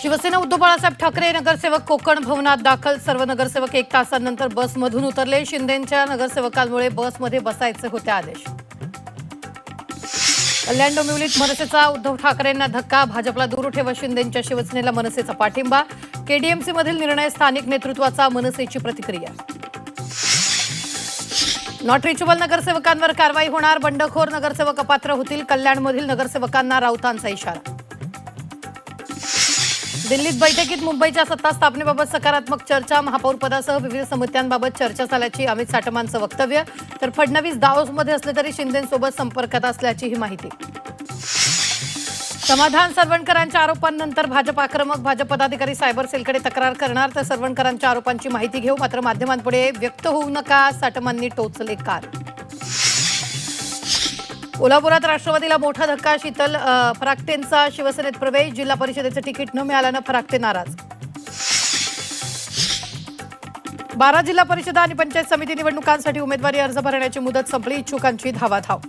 शिवसेना उद्धव बाळासाहेब ठाकरे नगरसेवक कोकण भवनात दाखल. सर्व नगरसेवक 1 तासानंतर बसमधून उतरले. शिंदेंच्या नगरसेवकांमुळे बसमध्ये बसायचे होते आदेश. कल्याण डोंबिवलीत मनसेचा उद्धव ठाकरेंना धक्का. भाजपला दूर ठेवत शिंदेंच्या शिवसेनेला मनसेचा पाठिंबा. केडीएमसी मधील निर्णय स्थानिक नेतृत्वाचा. मनसेची प्रतिक्रिया. नॉट रिचेबल नगरसेवकांवर कारवाई होणार. बंडखोर नगरसेवक अपात्र होतील. कल्याणमधील नगरसेवकांना राऊतांचा इशारा. दिल्लीत बैठकीत मुंबईच्या सत्ता स्थापनेबाबत सकारात्मक चर्चा. महापौरपदासह विविध समित्यांबाबत चर्चा झाल्याची अमित साटमांचं वक्तव्य. तर फडणवीस दाओसमध्ये असले तरी शिंदेंसोबत संपर्कात असल्याचीही माहिती. समाधान सरवणकरांच्या आरोपांनंतर भाजप आक्रमक. भाजप पदाधिकारी सायबर सेलकडे तक्रार करणार. तर सरवणकरांच्या आरोपांची माहिती घेऊ, मात्र माध्यमांपुढे व्यक्त होऊ नका, साटमांनी टोचले कार. कोल्हापुरात राष्ट्रवादीला मोठा धक्का. शीतल फराकटेंचा शिवसेनेत प्रवेश. जिल्हा परिषदेचं तिकीट न मिळाल्यानं फराकटे नाराज. 12 जिल्हा परिषद आणि पंचायत समिती निवडणुकांसाठी उमेदवारी अर्ज भरण्याची मुदत संपली. इच्छुकांची धावाधाव.